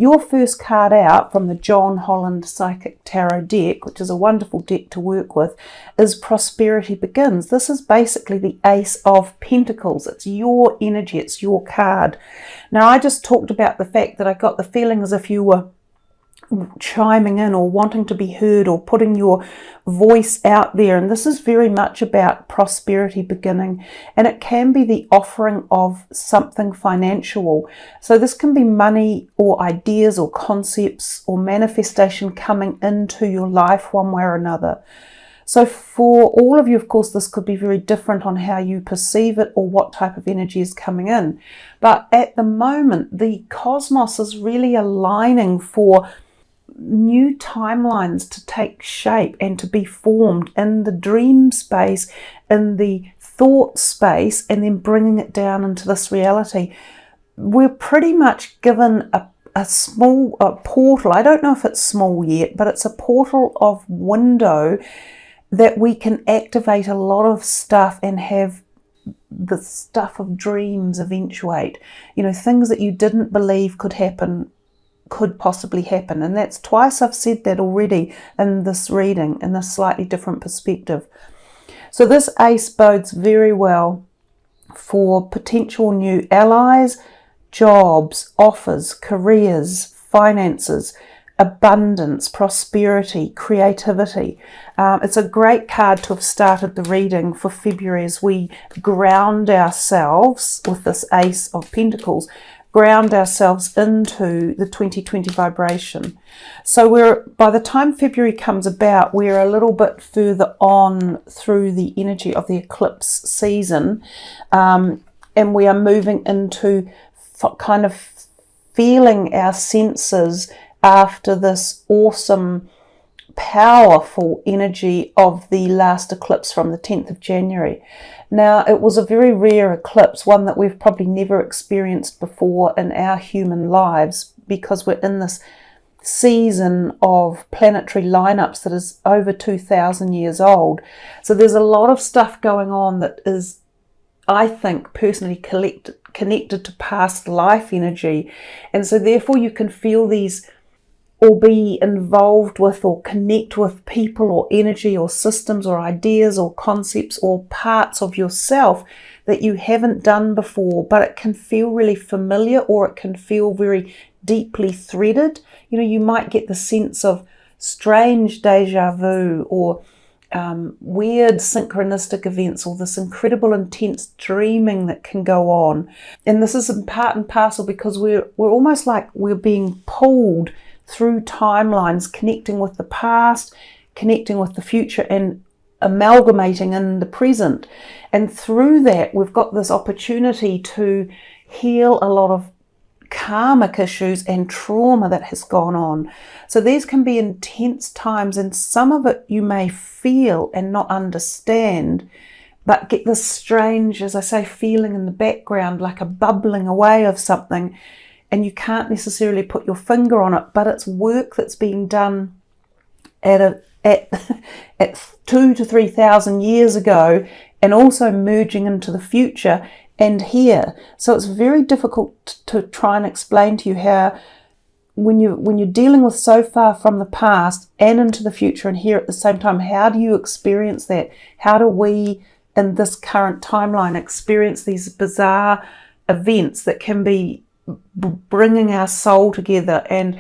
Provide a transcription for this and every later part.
Your first card out from the John Holland Psychic Tarot deck, which is a wonderful deck to work with, is Prosperity Begins. This is basically the Ace of Pentacles. It's your energy, it's your card. Now, I just talked about the fact that I got the feeling as if you were chiming in or wanting to be heard or putting your voice out there, and this is very much about prosperity beginning, and it can be the offering of something financial. So this can be money or ideas or concepts or manifestation coming into your life one way or another. So for all of you, of course, this could be very different on how you perceive it or what type of energy is coming in, but at the moment the cosmos is really aligning for new timelines to take shape and to be formed in the dream space, in the thought space, and then bringing it down into this reality. We're pretty much given a small portal. I don't know if it's small yet, but it's a portal of window that we can activate a lot of stuff and have the stuff of dreams eventuate. You know, things that you didn't believe could happen could possibly happen, and that's twice I've said that already in this reading in a slightly different perspective. So this ace bodes very well for potential new allies, jobs, offers, careers, finances, abundance, prosperity, creativity. It's a great card to have started the reading for February as we ground ourselves with this Ace of Pentacles, ground ourselves into the 2020 vibration. So by the time February comes about, we're a little bit further on through the energy of the eclipse season, and we are moving into kind of feeling our senses after this awesome, powerful energy of the last eclipse from the 10th of January. Now, it was a very rare eclipse, one that we've probably never experienced before in our human lives, because we're in this season of planetary lineups that is over 2,000 years old. So there's a lot of stuff going on that is, I think, personally connected to past life energy. And so therefore you can feel these, or be involved with or connect with people or energy or systems or ideas or concepts or parts of yourself that you haven't done before, but it can feel really familiar or it can feel very deeply threaded. You know, you might get the sense of strange deja vu or weird synchronistic events, or this incredible intense dreaming that can go on. And this is in part and parcel because we're almost like we're being pulled through timelines, connecting with the past, connecting with the future, and amalgamating in the present. And through that, we've got this opportunity to heal a lot of karmic issues and trauma that has gone on. So these can be intense times, and some of it you may feel and not understand, but get this strange, as I say, feeling in the background, like a bubbling away of something, and you can't necessarily put your finger on it, but it's work that's being done at 2,000 to 3,000 years ago, and also merging into the future and here. So it's very difficult to try and explain to you how, when you're dealing with so far from the past and into the future and here at the same time, how do you experience that? How do we in this current timeline experience these bizarre events that can be bringing our soul together and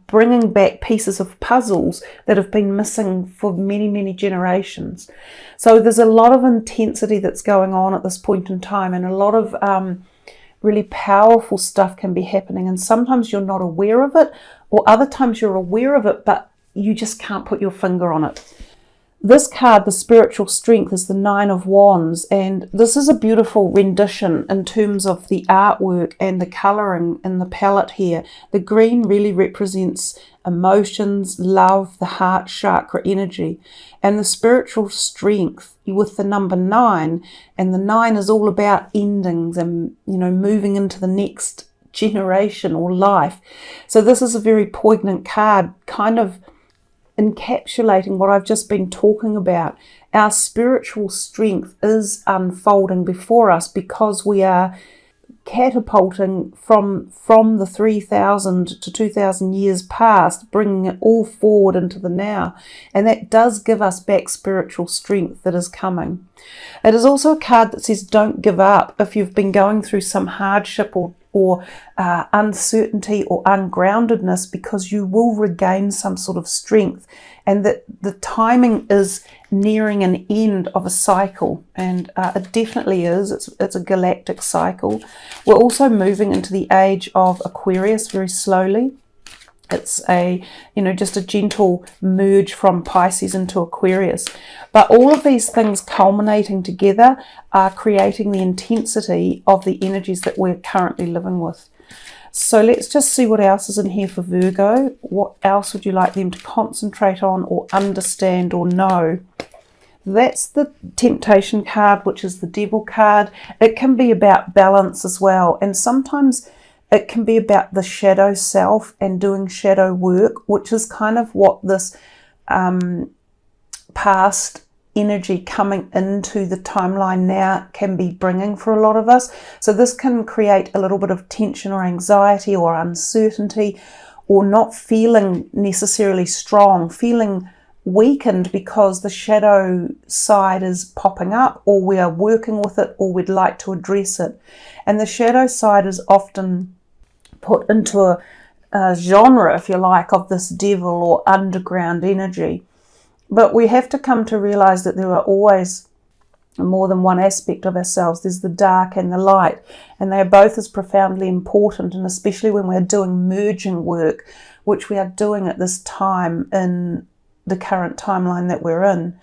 bringing back pieces of puzzles that have been missing for many, many generations? So there's a lot of intensity that's going on at this point in time, and a lot of really powerful stuff can be happening, and sometimes you're not aware of it, or other times you're aware of it but you just can't put your finger on it. This card, the Spiritual Strength, is the Nine of Wands, and this is a beautiful rendition in terms of the artwork and the colouring in the palette here. The green really represents emotions, love, the heart chakra energy, and the spiritual strength with the number 9, and the 9 is all about endings and, you know, moving into the next generation or life. So this is a very poignant card, kind of encapsulating what I've just been talking about. Our spiritual strength is unfolding before us because we are catapulting from the 3,000 to 2,000 years past, bringing it all forward into the now. And that does give us back spiritual strength that is coming. It is also a card that says don't give up if you've been going through some hardship or uncertainty or ungroundedness, because you will regain some sort of strength, and that the timing is nearing an end of a cycle, and it definitely is. It's a galactic cycle. We're also moving into the age of Aquarius very slowly. It's just a gentle merge from Pisces into Aquarius. But all of these things culminating together are creating the intensity of the energies that we're currently living with. So let's just see what else is in here for Virgo. What else would you like them to concentrate on or understand or know? That's the Temptation card, which is the Devil card. It can be about balance as well. And sometimes it can be about the shadow self and doing shadow work, which is kind of what this past energy coming into the timeline now can be bringing for a lot of us. So this can create a little bit of tension or anxiety or uncertainty, or not feeling necessarily strong, feeling weakened because the shadow side is popping up, or we are working with it, or we'd like to address it. And the shadow side is often put into a genre, if you like, of this devil or underground energy. But we have to come to realize that there are always more than one aspect of ourselves. There's the dark and the light, and they are both as profoundly important, and especially when we're doing merging work, which we are doing at this time in the current timeline that we're in.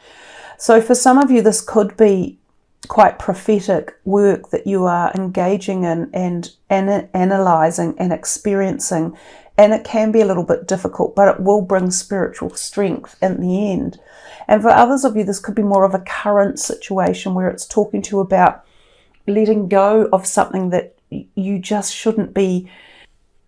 So for some of you, this could be quite prophetic work that you are engaging in and analysing and experiencing, and it can be a little bit difficult, but it will bring spiritual strength in the end. And for others of you, this could be more of a current situation where it's talking to you about letting go of something that you just shouldn't be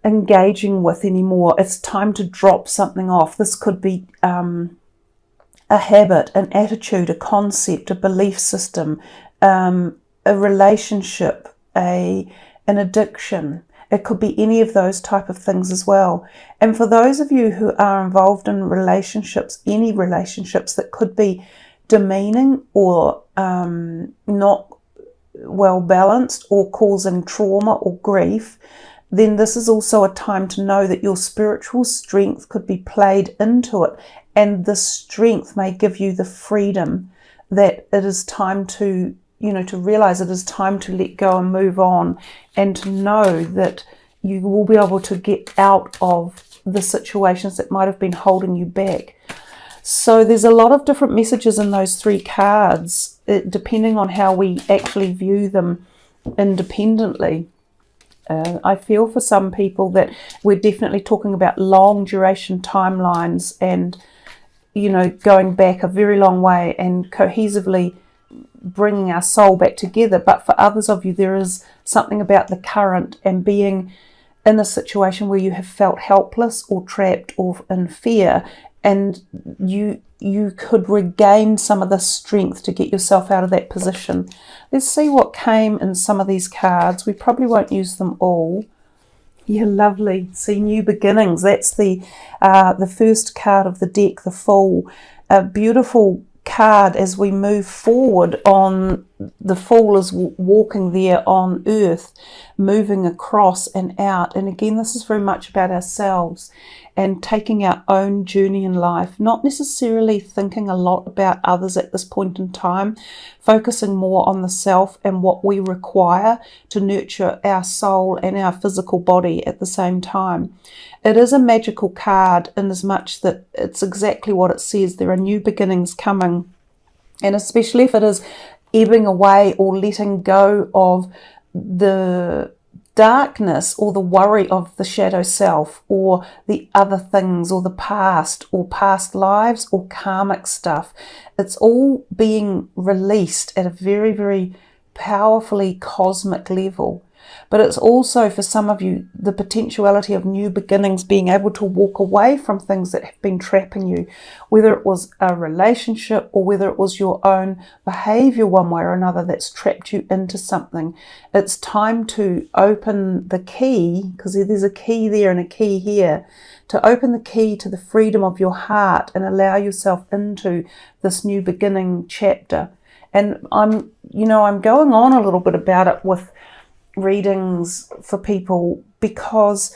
engaging with anymore. It's time to drop something off. This could be a habit, an attitude, a concept, a belief system, a relationship, an addiction. It could be any of those type of things as well. And for those of you who are involved in relationships, any relationships that could be demeaning or not well balanced or causing trauma or grief, then this is also a time to know that your spiritual strength could be played into it. And the strength may give you the freedom that it is time to, to realize it is time to let go and move on, and to know that you will be able to get out of the situations that might have been holding you back. So there's a lot of different messages in those three cards, depending on how we actually view them independently. I feel for some people that we're definitely talking about long duration timelines and, going back a very long way and cohesively bringing our soul back together. But for others of you, there is something about the current and being in a situation where you have felt helpless or trapped or in fear, and you could regain some of the strength to get yourself out of that position. Let's see what came in some of these cards. We probably won't use them all. Yeah, lovely. See, new beginnings. That's the first card of the deck, the Fool. A beautiful card as we move forward on. The Fool is walking there on earth, moving across and out. And again, this is very much about ourselves and taking our own journey in life, not necessarily thinking a lot about others at this point in time, focusing more on the self and what we require to nurture our soul and our physical body at the same time. It is a magical card in as much that it's exactly what it says. There are new beginnings coming, and especially if it is ebbing away or letting go of the darkness or the worry of the shadow self or the other things or the past or past lives or karmic stuff. It's all being released at a very, very powerfully cosmic level. But it's also, for some of you, the potentiality of new beginnings, being able to walk away from things that have been trapping you, whether it was a relationship or whether it was your own behavior one way or another that's trapped you into something. It's time to open the key, because there's a key there and a key here, to open the key to the freedom of your heart and allow yourself into this new beginning chapter. And I'm going on a little bit about it with readings for people because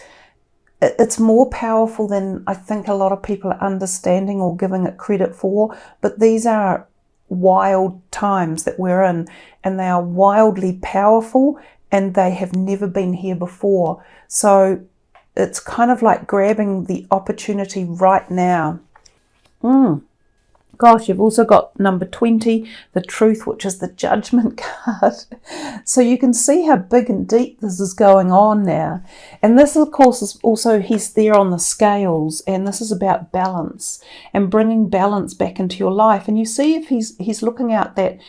it's more powerful than I think a lot of people are understanding or giving it credit for. But these are wild times that we're in, and they are wildly powerful, and they have never been here before. So it's kind of like grabbing the opportunity right now. Gosh, you've also got number 20, the Truth, which is the Judgment card. So you can see how big and deep this is going on now. And this, of course, is also, he's there on the scales, and this is about balance and bringing balance back into your life. And you see if he's looking out that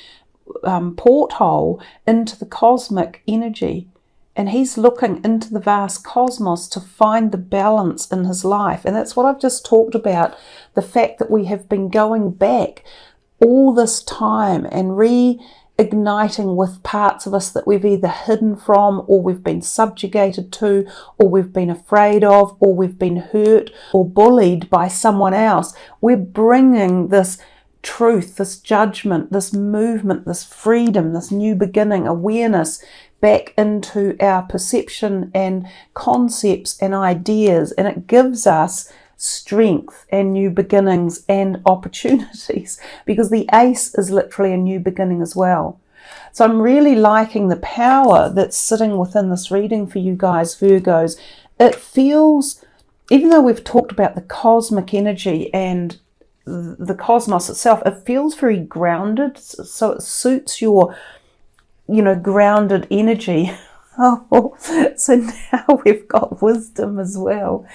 porthole into the cosmic energy, and he's looking into the vast cosmos to find the balance in his life. And that's what I've just talked about, the fact that we have been going back all this time and reigniting with parts of us that we've either hidden from, or we've been subjugated to, or we've been afraid of, or we've been hurt or bullied by someone else. We're bringing this truth, this judgment, this movement, this freedom, this new beginning, awareness back into our perception and concepts and ideas, and it gives us strength and new beginnings and opportunities, because the ace is literally a new beginning as well. So I'm really liking the power that's sitting within this reading for you guys, Virgos. It feels, even though we've talked about the cosmic energy and the cosmos itself, it feels very grounded, so it suits your grounded energy. Oh, so now we've got wisdom as well.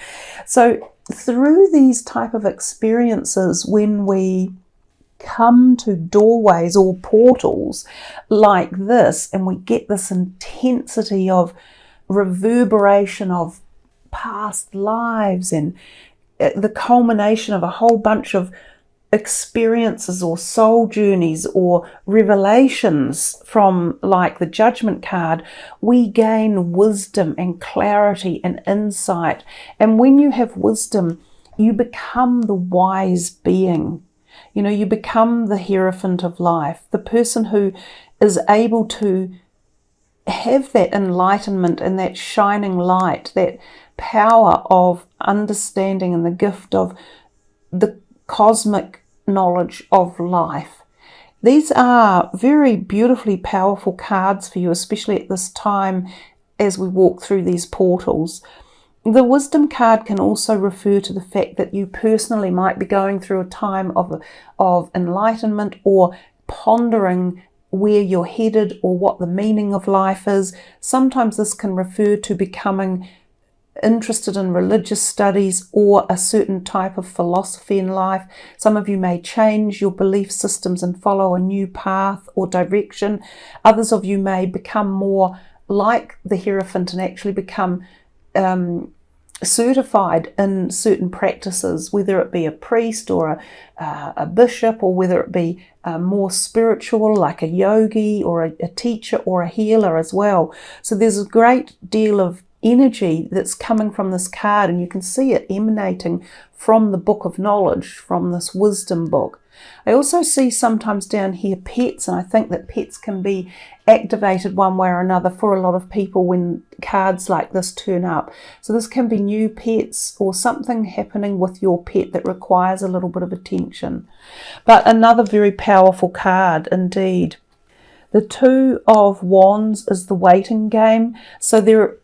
So through these type of experiences, when we come to doorways or portals like this, and we get this intensity of reverberation of past lives and the culmination of a whole bunch of experiences or soul journeys or revelations from, like, the Judgment card, we gain wisdom and clarity and insight. And when you have wisdom, you become the wise being. You become the Hierophant of life, the person who is able to have that enlightenment and that shining light, that power of understanding and the gift of the cosmic knowledge of life. These are very beautifully powerful cards for you, especially at this time as we walk through these portals. The Wisdom card can also refer to the fact that you personally might be going through a time of enlightenment, or pondering where you're headed or what the meaning of life is. Sometimes this can refer to becoming interested in religious studies or a certain type of philosophy in life. Some of you may change your belief systems and follow a new path or direction. Others of you may become more like the Hierophant and actually become certified in certain practices, whether it be a priest or a bishop, or whether it be more spiritual like a yogi or a teacher or a healer as well. So there's a great deal of energy that's coming from this card, and you can see it emanating from the book of knowledge, from this wisdom book. I also see sometimes down here pets, and I think that pets can be activated one way or another for a lot of people when cards like this turn up. So this can be new pets or something happening with your pet that requires a little bit of attention. But another very powerful card indeed. The Two of Wands is the waiting game. So there,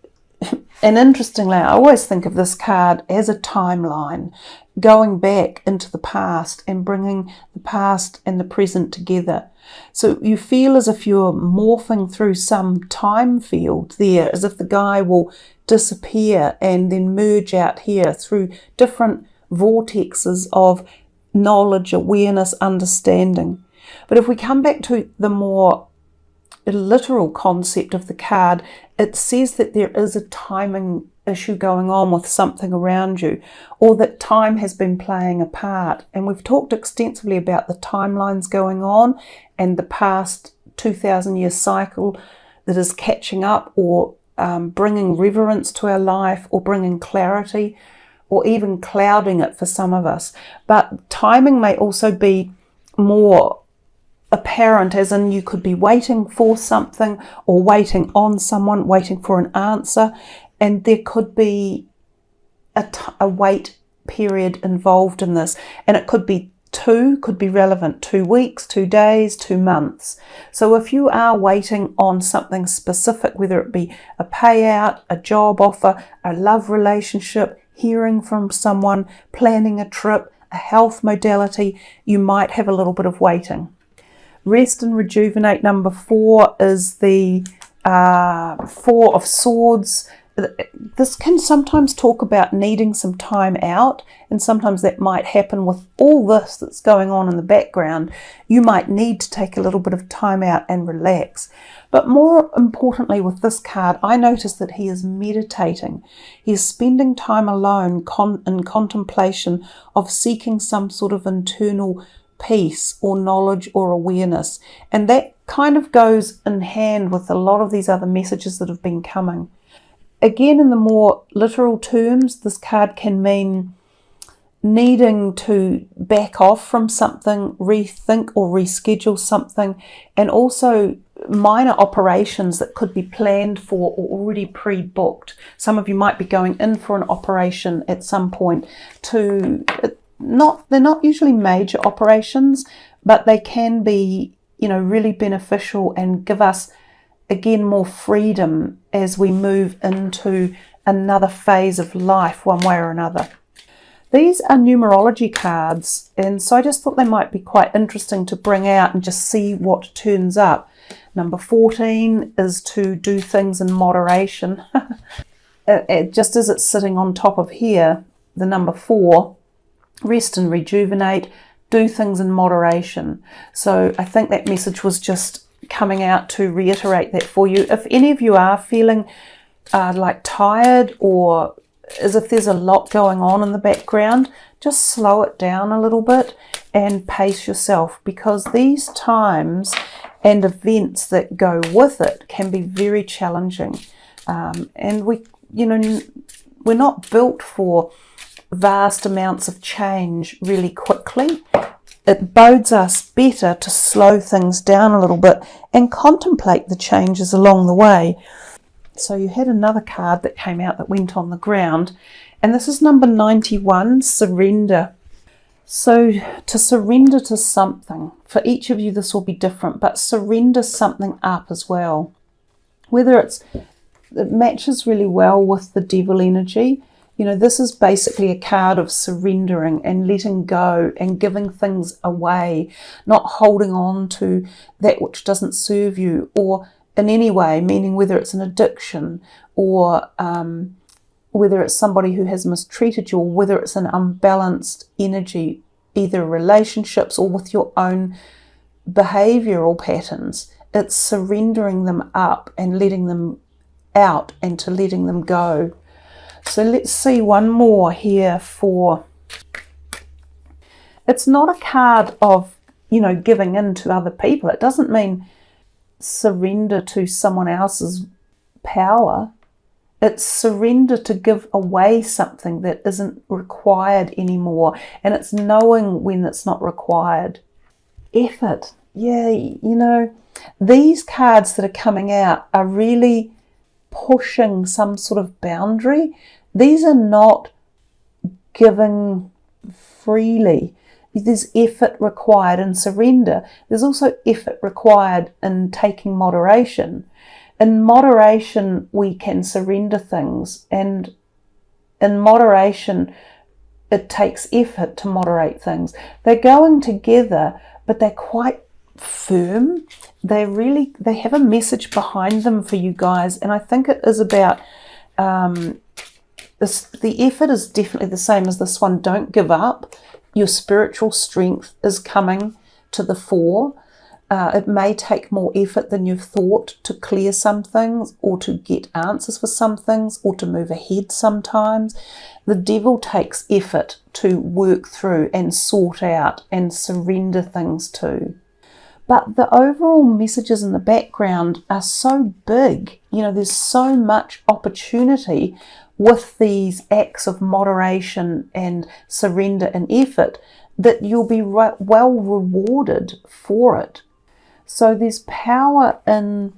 and interestingly, I always think of this card as a timeline, going back into the past and bringing the past and the present together. So you feel as if you're morphing through some time field there, as if the guy will disappear and then merge out here through different vortexes of knowledge, awareness, understanding. But if we come back to the more literal concept of the card, it says that there is a timing issue going on with something around you, or that time has been playing a part. And we've talked extensively about the timelines going on and the past 2,000-year cycle that is catching up, or bringing reverence to our life, or bringing clarity, or even clouding it for some of us. But timing may also be more apparent, as in you could be waiting for something, or waiting on someone, waiting for an answer, and there could be a wait period involved in this, and it could be relevant 2 weeks, 2 days, 2 months. So if you are waiting on something specific, whether it be a payout, a job offer, a love relationship, hearing from someone, planning a trip, a health modality, you might have a little bit of waiting. Rest and rejuvenate, number 4, is the 4 of Swords. This can sometimes talk about needing some time out, and sometimes that might happen with all this that's going on in the background. You might need to take a little bit of time out and relax. But more importantly with this card, I notice that he is meditating. He is spending time alone in contemplation of seeking some sort of internal peace or knowledge or awareness. And that kind of goes in hand with a lot of these other messages that have been coming. Again, in the more literal terms, this card can mean needing to back off from something, rethink or reschedule something, and also minor operations that could be planned for or already pre-booked. Some of you might be going in for an operation at some point they're not usually major operations, but they can be, really beneficial and give us, again, more freedom as we move into another phase of life, one way or another. These are numerology cards, and so I just thought they might be quite interesting to bring out and just see what turns up. Number 14 is to do things in moderation. Just as it's sitting on top of here, the number 4, rest and rejuvenate, do things in moderation. So I think that message was just coming out to reiterate that for you. If any of you are feeling like tired, or as if there's a lot going on in the background, just slow it down a little bit and pace yourself, because these times and events that go with it can be very challenging. And we're not built for vast amounts of change really quickly. It bodes us better to slow things down a little bit and contemplate the changes along the way. So you had another card that came out that went on the ground, and this is number 91, surrender. So to surrender to something, for each of you this will be different, but surrender something up as well. Whether it matches really well with the devil energy. This is basically a card of surrendering and letting go and giving things away, not holding on to that which doesn't serve you, or in any way, meaning whether it's an addiction, or whether it's somebody who has mistreated you, or whether it's an unbalanced energy, either relationships or with your own behavioural patterns. It's surrendering them up and letting them out and to letting them go. So let's see one more here for, it's not a card of, giving in to other people. It doesn't mean surrender to someone else's power. It's surrender to give away something that isn't required anymore. And it's knowing when it's not required. Effort. Yeah, these cards that are coming out are really pushing some sort of boundary. These are not giving freely. There's effort required in surrender. There's also effort required in taking moderation. In moderation, we can surrender things, and in moderation, it takes effort to moderate things. They're going together, but they're quite firm. They have a message behind them for you guys, and I think it is about the effort is definitely the same as this one. Don't give up. Your spiritual strength is coming to the fore. It may take more effort than you've thought to clear some things, or to get answers for some things, or to move ahead sometimes. The devil takes effort to work through and sort out and surrender things to. But the overall messages in the background are so big. You know, there's so much opportunity with these acts of moderation and surrender and effort that you'll be well rewarded for it. So there's power in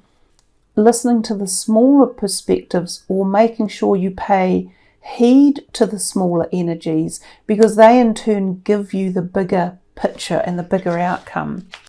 listening to the smaller perspectives, or making sure you pay heed to the smaller energies, because they in turn give you the bigger picture and the bigger outcome.